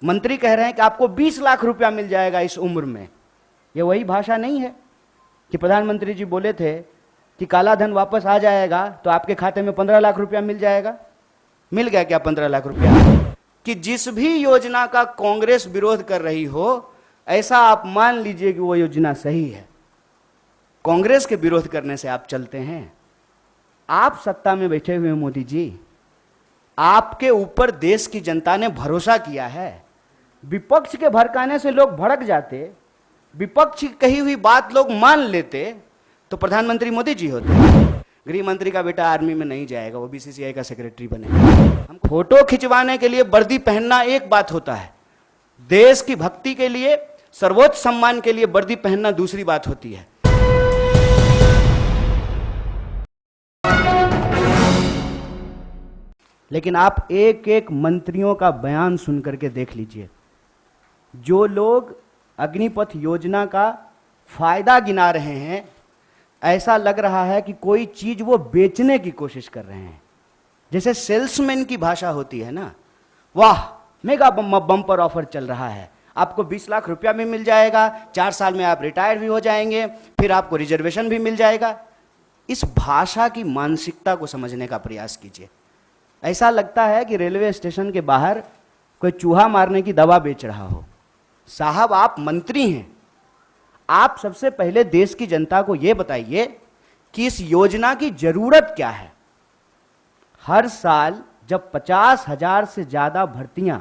मंत्री कह रहे हैं कि आपको 20 लाख रुपया मिल जाएगा इस उम्र में। ये वही भाषा नहीं है कि प्रधानमंत्री जी बोले थे कि काला धन वापस आ जाएगा तो आपके खाते में 15 लाख रुपया मिल जाएगा। मिल गया क्या 15 लाख रुपया? कि जिस भी योजना का कांग्रेस विरोध कर रही हो, ऐसा आप मान लीजिए कि वो योजना सही है। कांग्रेस के विरोध करने से आप चलते हैं। आप सत्ता में बैठे हुए मोदी जी, आपके ऊपर देश की जनता ने भरोसा किया है। विपक्ष के भड़काने से लोग भड़क जाते, विपक्ष की कही हुई बात लोग मान लेते तो प्रधानमंत्री मोदी जी होते। गृह मंत्री का बेटा आर्मी में नहीं जाएगा, वो बीसीसीआई का सेक्रेटरी बनेगा। हम फोटो खिंचवाने के लिए वर्दी पहनना एक बात होता है, देश की भक्ति के लिए, सर्वोच्च सम्मान के लिए वर्दी पहनना दूसरी बात होती है। लेकिन आप एक एक मंत्रियों का बयान सुनकर के देख लीजिए। जो लोग अग्निपथ योजना का फायदा गिना रहे हैं, ऐसा लग रहा है कि कोई चीज वो बेचने की कोशिश कर रहे हैं। जैसे सेल्समैन की भाषा होती है ना, वाह मेगा बम्पर ऑफर चल रहा है, आपको 20 लाख रुपया भी मिल जाएगा, 4 साल में आप रिटायर भी हो जाएंगे, फिर आपको रिजर्वेशन भी मिल जाएगा। इस भाषा की मानसिकता को समझने का प्रयास कीजिए। ऐसा लगता है कि रेलवे स्टेशन के बाहर कोई चूहा मारने की दवा बेच रहा हो। साहब, आप मंत्री हैं, आप सबसे पहले देश की जनता को यह बताइए कि इस योजना की जरूरत क्या है। हर साल जब 50,000 से ज्यादा भर्तियां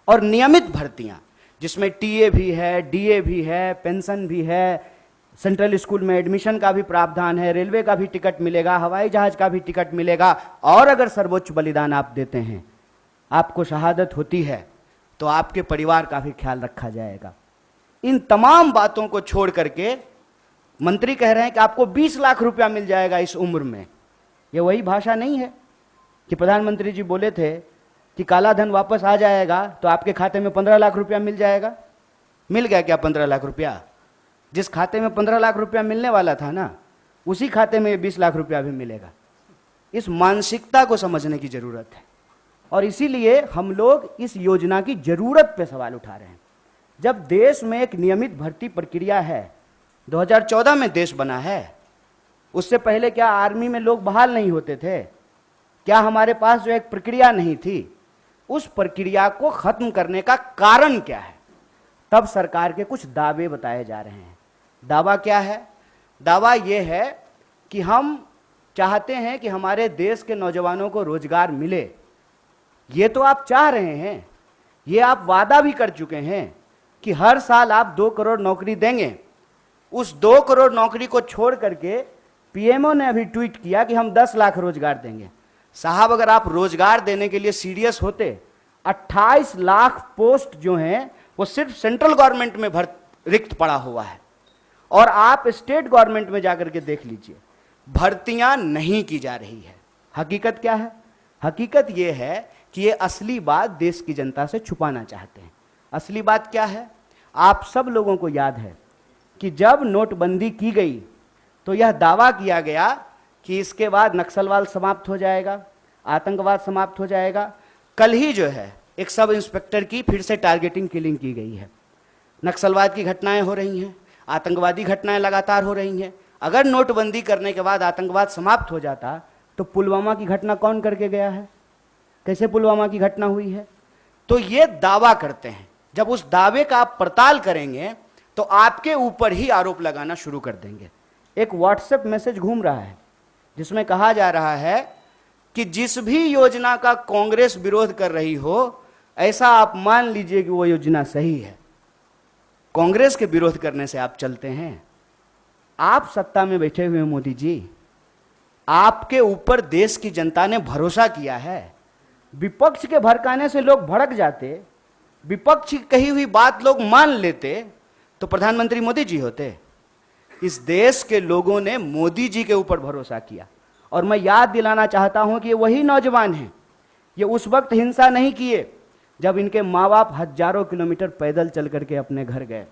और नियमित भर्तियां, जिसमें टीए भी है, डीए भी है, पेंशन भी है, सेंट्रल स्कूल में एडमिशन का भी प्रावधान है, रेलवे का भी टिकट मिलेगा, हवाई जहाज का भी टिकट मिलेगा, और अगर सर्वोच्च बलिदान आप देते हैं, आपको शहादत होती है, तो आपके परिवार का भी ख्याल रखा जाएगा। इन तमाम बातों को छोड़ करके मंत्री कह रहे हैं कि आपको 20 लाख रुपया मिल जाएगा इस उम्र में। यह वही भाषा नहीं है कि प्रधानमंत्री जी बोले थे कि काला धन वापस आ जाएगा तो आपके खाते में 15 लाख रुपया मिल जाएगा। मिल गया क्या 15 लाख रुपया? जिस खाते में 15 लाख रुपया मिलने वाला था ना, उसी खाते में 20 लाख रुपया भी मिलेगा। इस मानसिकता को समझने की जरूरत है, और इसीलिए हम लोग इस योजना की जरूरत पे सवाल उठा रहे हैं। जब देश में एक नियमित भर्ती प्रक्रिया है, 2014 में देश बना है, उससे पहले क्या आर्मी में लोग बहाल नहीं होते थे? क्या हमारे पास जो एक प्रक्रिया नहीं थी, उस प्रक्रिया को खत्म करने का कारण क्या है? तब सरकार के कुछ दावे बताए जा रहे हैं। दावा क्या है? दावा यह है कि हम चाहते हैं कि हमारे देश के नौजवानों को रोजगार मिले। ये तो आप चाह रहे हैं, ये आप वादा भी कर चुके हैं कि हर साल आप 2 करोड़ नौकरी देंगे। उस 2 करोड़ नौकरी को छोड़ करके पीएमओ ने अभी ट्वीट किया कि हम 10 लाख रोजगार देंगे। साहब, अगर आप रोजगार देने के लिए सीरियस होते, 28 लाख पोस्ट जो हैं वो सिर्फ सेंट्रल गवर्नमेंट में रिक्त पड़ा हुआ है, और आप स्टेट गवर्नमेंट में जाकर के देख लीजिए, भर्तियां नहीं की जा रही है। हकीकत क्या है? हकीकत यह है कि ये असली बात देश की जनता से छुपाना चाहते हैं। असली बात क्या है? आप सब लोगों को याद है कि जब नोटबंदी की गई तो यह दावा किया गया कि इसके बाद नक्सलवाद समाप्त हो जाएगा, आतंकवाद समाप्त हो जाएगा। कल ही जो है एक सब इंस्पेक्टर की फिर से टारगेटिंग किलिंग की गई है। नक्सलवाद की घटनाएं हो रही हैं, आतंकवादी घटनाएं लगातार हो रही हैं। अगर नोटबंदी करने के बाद आतंकवाद समाप्त हो जाता तो पुलवामा की घटना कौन करके गया है? कैसे पुलवामा की घटना हुई है? तो ये दावा करते हैं। जब उस दावे का आप पड़ताल करेंगे तो आपके ऊपर ही आरोप लगाना शुरू कर देंगे। एक व्हाट्सएप मैसेज घूम रहा है जिसमें कहा जा रहा है कि जिस भी योजना का कांग्रेस विरोध कर रही हो, ऐसा आप मान लीजिए कि वो योजना सही है। कांग्रेस के विरोध करने से आप चलते हैं। आप सत्ता में बैठे हुए मोदी जी, आपके ऊपर देश की जनता ने भरोसा किया है। विपक्ष के भड़काने से लोग भड़क जाते, विपक्ष की कही हुई बात लोग मान लेते तो प्रधानमंत्री मोदी जी होते। इस देश के लोगों ने मोदी जी के ऊपर भरोसा किया, और मैं याद दिलाना चाहता हूं कि ये वही नौजवान हैं। ये उस वक्त हिंसा नहीं किए जब इनके माँ बाप हजारों किलोमीटर पैदल चल करके अपने घर गए।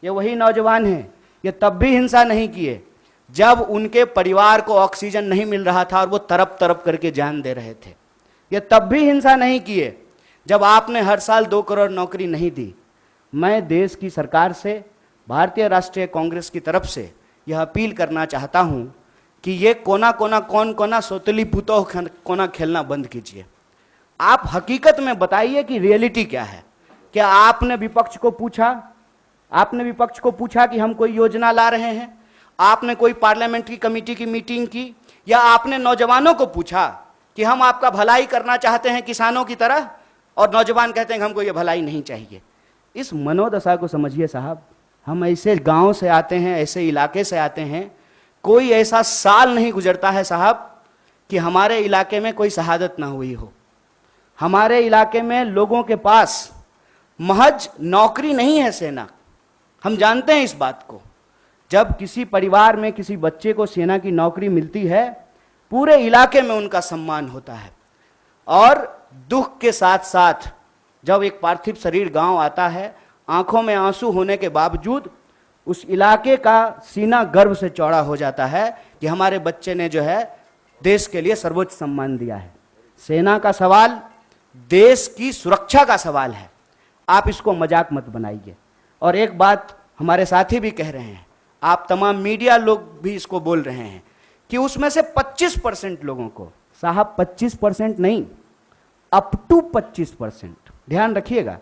ये वही नौजवान हैं, ये तब भी हिंसा नहीं किए जब उनके परिवार को ऑक्सीजन नहीं मिल रहा था और वो तरप तरप करके जान दे रहे थे। ये तब भी हिंसा नहीं किए जब आपने हर साल 2 करोड़ नौकरी नहीं दी। मैं देश की सरकार से, भारतीय राष्ट्रीय कांग्रेस की तरफ से यह अपील करना चाहता हूं कि ये कोना कोना कौन कोना सोतली पुतो कोना खेलना बंद कीजिए। आप हकीकत में बताइए कि रियलिटी क्या है। क्या आपने विपक्ष को पूछा? आपने विपक्ष को पूछा कि हम कोई योजना ला रहे हैं? आपने कोई पार्लियामेंट्री कमेटी की मीटिंग की? या आपने नौजवानों को पूछा कि हम आपका भलाई करना चाहते हैं किसानों की तरह, और नौजवान कहते हैं कि हमको ये भलाई नहीं चाहिए? इस मनोदशा को समझिए साहब। हम ऐसे गांव से आते हैं, ऐसे इलाके से आते हैं, कोई ऐसा साल नहीं गुजरता है साहब कि हमारे इलाके में कोई शहादत ना हुई हो। हमारे इलाके में लोगों के पास महज नौकरी नहीं है सेना, हम जानते हैं इस बात को। जब किसी परिवार में किसी बच्चे को सेना की नौकरी मिलती है, पूरे इलाके में उनका सम्मान होता है। और दुख के साथ साथ जब एक पार्थिव शरीर गांव आता है, आंखों में आंसू होने के बावजूद उस इलाके का सीना गर्व से चौड़ा हो जाता है कि हमारे बच्चे ने जो है देश के लिए सर्वोच्च सम्मान दिया है। सेना का सवाल देश की सुरक्षा का सवाल है, आप इसको मजाक मत बनाइए। और एक बात हमारे साथी भी कह रहे हैं, आप तमाम मीडिया लोग भी इसको बोल रहे हैं कि उसमें से 25% लोगों को, साहब 25% नहीं, अप टू 25%, ध्यान रखिएगा।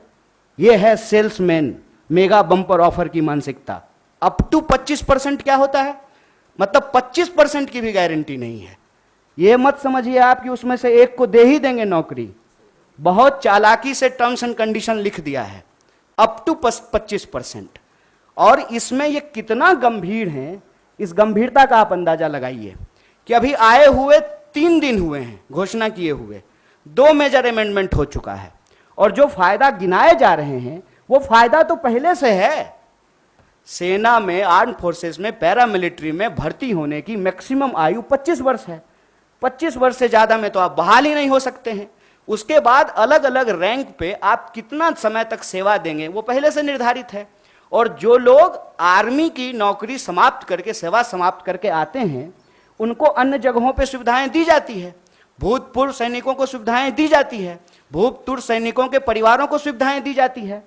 यह है सेल्समैन मेगा बम्पर ऑफर की मानसिकता। अप टू 25% क्या होता है? मतलब 25% की भी गारंटी नहीं है। यह मत समझिए आप कि उसमें से एक को दे ही देंगे नौकरी। बहुत चालाकी से टर्म्स एंड कंडीशन लिख दिया है, अप टू 25%। और इसमें यह कितना गंभीर है, इस गंभीरता का आप अंदाजा लगाइए कि अभी आए हुए 3 दिन हुए हैं घोषणा किए हुए, 2 मेजर अमेंडमेंट हो चुका है, और जो फायदा गिनाए जा रहे हैं वो फायदा तो पहले से है। सेना में, आर्म फोर्सेस में, पैरामिलिट्री में भर्ती होने की मैक्सिमम आयु 25 वर्ष है। 25 वर्ष से ज्यादा में तो आप बहाल ही नहीं हो सकते हैं। उसके बाद अलग अलग रैंक पे आप कितना समय तक सेवा देंगे वो पहले से निर्धारित है। और जो लोग आर्मी की नौकरी समाप्त करके, सेवा समाप्त करके आते हैं, उनको अन्य जगहों पे सुविधाएं दी जाती है। भूतपूर्व सैनिकों को सुविधाएं दी जाती है, भूतपूर्व सैनिकों के परिवारों को सुविधाएं दी जाती है।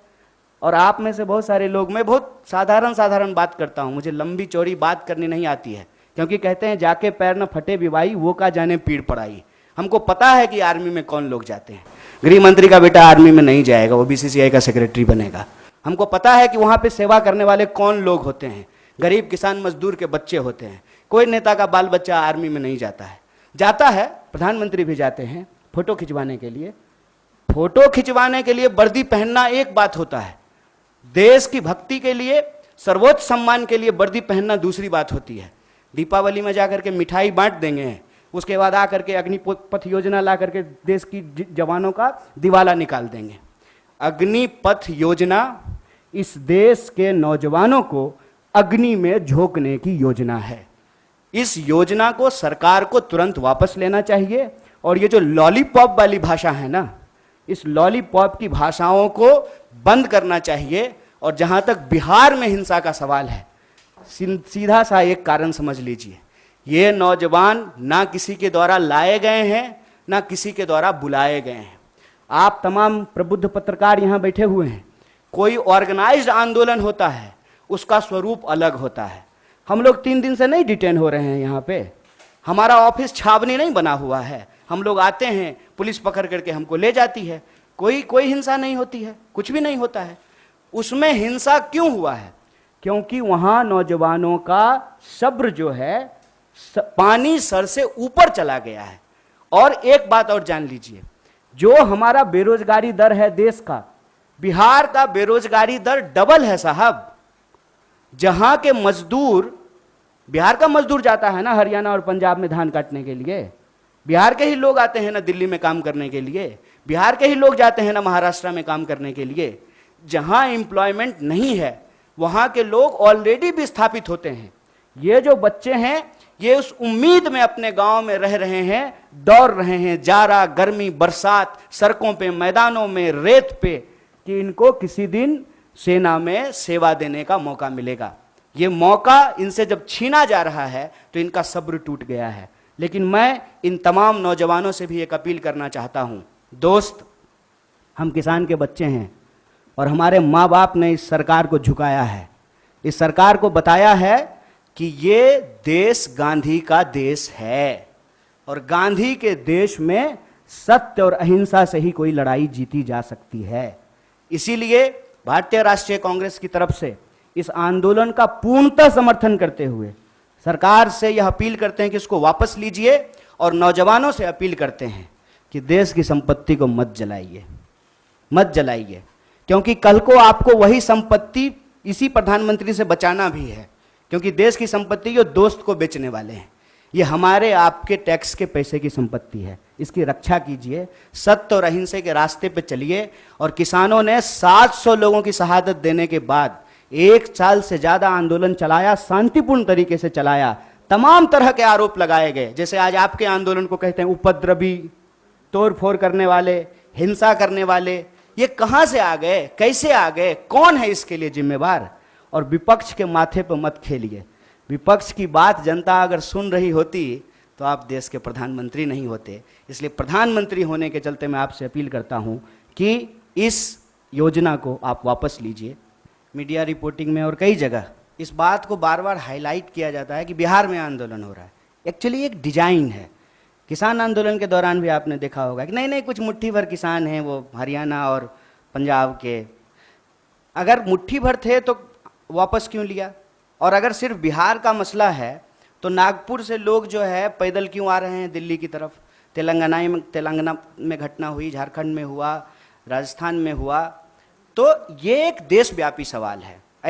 और आप में से बहुत सारे लोग, मैं बहुत साधारण बात करता हूं, मुझे लंबी चौड़ी बात करनी नहीं आती है, क्योंकि कहते हैं जाके पैर न फटे बिवाई, वो का जाने पीड़ पड़ाई। हमको पता है कि आर्मी में कौन लोग जाते हैं। गृह मंत्री का बेटा आर्मी में नहीं जाएगा, वो बीसीसीआई का सेक्रेटरी बनेगा। हमको पता है कि वहां पे सेवा करने वाले कौन लोग होते हैं, गरीब किसान मजदूर के बच्चे होते हैं। कोई नेता का बाल बच्चा आर्मी में नहीं जाता है। जाता है, प्रधानमंत्री भी जाते हैं फोटो खिंचवाने के लिए। फोटो खिंचवाने के लिए वर्दी पहनना एक बात होता है, देश की भक्ति के लिए, सर्वोच्च सम्मान के लिए वर्दी पहनना दूसरी बात होती है। दीपावली में जाकर के मिठाई बांट देंगे, उसके बाद आकर के अग्निपथ योजना ला करके देश की जवानों का दिवाला निकाल देंगे। अग्निपथ योजना इस देश के नौजवानों को अग्नि में झोंकने की योजना है। इस योजना को सरकार को तुरंत वापस लेना चाहिए। और ये जो लॉलीपॉप वाली भाषा है ना, इस लॉलीपॉप की भाषाओं को बंद करना चाहिए। और जहां तक बिहार में हिंसा का सवाल है, सीधा सा एक कारण समझ लीजिए, ये नौजवान ना किसी के द्वारा लाए गए हैं, ना किसी के द्वारा बुलाए गए हैं। आप तमाम प्रबुद्ध पत्रकार यहां बैठे हुए हैं, कोई ऑर्गेनाइज्ड आंदोलन होता है, उसका स्वरूप अलग होता है। हम लोग 3 दिन से नहीं डिटेन हो रहे हैं यहाँ पे, हमारा ऑफिस छावनी नहीं बना हुआ है। हम लोग आते हैं, पुलिस पकड़ करके हमको ले जाती है, कोई हिंसा नहीं होती है, कुछ भी नहीं होता है। उसमें हिंसा क्यों हुआ है? क्योंकि वहां नौजवानों का सब्र जो है पानी सर से ऊपर चला गया है। और एक बात और जान लीजिए, जो हमारा बेरोजगारी दर है देश का, बिहार का बेरोजगारी दर डबल है साहब। जहां के मजदूर, बिहार का मजदूर जाता है ना हरियाणा और पंजाब में धान काटने के लिए, बिहार के ही लोग आते हैं ना दिल्ली में काम करने के लिए, बिहार के ही लोग जाते हैं ना महाराष्ट्र में काम करने के लिए। जहां एम्प्लॉयमेंट नहीं है वहां के लोग ऑलरेडी विस्थापित होते हैं। ये जो बच्चे हैं ये उस उम्मीद में अपने गांव में रह रहे हैं, दौड़ रहे हैं जाड़ा गर्मी बरसात, सड़कों पे, मैदानों में, रेत पे, कि इनको किसी दिन सेना में सेवा देने का मौका मिलेगा। ये मौका इनसे जब छीना जा रहा है तो इनका सब्र टूट गया है। लेकिन मैं इन तमाम नौजवानों से भी एक अपील करना चाहता हूं, दोस्त, हम किसान के बच्चे हैं और हमारे माँ बाप ने इस सरकार को झुकाया है, इस सरकार को बताया है कि ये देश गांधी का देश है और गांधी के देश में सत्य और अहिंसा से ही कोई लड़ाई जीती जा सकती है। इसीलिए भारतीय राष्ट्रीय कांग्रेस की तरफ से इस आंदोलन का पूर्णतः समर्थन करते हुए सरकार से यह अपील करते हैं कि इसको वापस लीजिए और नौजवानों से अपील करते हैं कि देश की संपत्ति को मत जलाइए, मत जलाइए, क्योंकि कल को आपको वही संपत्ति इसी प्रधानमंत्री से बचाना भी है, क्योंकि देश की संपत्ति ये दोस्त को बेचने वाले हैं। ये हमारे आपके टैक्स के पैसे की संपत्ति है, इसकी रक्षा कीजिए, सत्य और अहिंसा के रास्ते पे चलिए। और किसानों ने 700 लोगों की शहादत देने के बाद 1 साल से ज्यादा आंदोलन चलाया, शांतिपूर्ण तरीके से चलाया। तमाम तरह के आरोप लगाए गए, जैसे आज आपके आंदोलन को कहते हैं उपद्रवी, तोड़फोड़ करने वाले, हिंसा करने वाले। ये कहां से आ गए, कैसे आ गए, कौन है इसके लिए जिम्मेवार? और विपक्ष के माथे पर मत खेलिए। विपक्ष की बात जनता अगर सुन रही होती तो आप देश के प्रधानमंत्री नहीं होते। इसलिए प्रधानमंत्री होने के चलते मैं आपसे अपील करता हूं कि इस योजना को आप वापस लीजिए। मीडिया रिपोर्टिंग में और कई जगह इस बात को बार बार हाईलाइट किया जाता है कि बिहार में आंदोलन हो रहा है। एक्चुअली एक डिजाइन है। किसान आंदोलन के दौरान भी आपने देखा होगा कि नहीं कुछ मुट्ठी भर किसान हैं वो हरियाणा और पंजाब के। अगर मुट्ठी भर थे तो वापस क्यों लिया? और अगर सिर्फ बिहार का मसला है तो नागपुर से लोग जो है पैदल क्यों आ रहे हैं दिल्ली की तरफ? तेलंगाना में घटना हुई, झारखंड में हुआ, राजस्थान में हुआ। तो ये एक देशव्यापी सवाल है।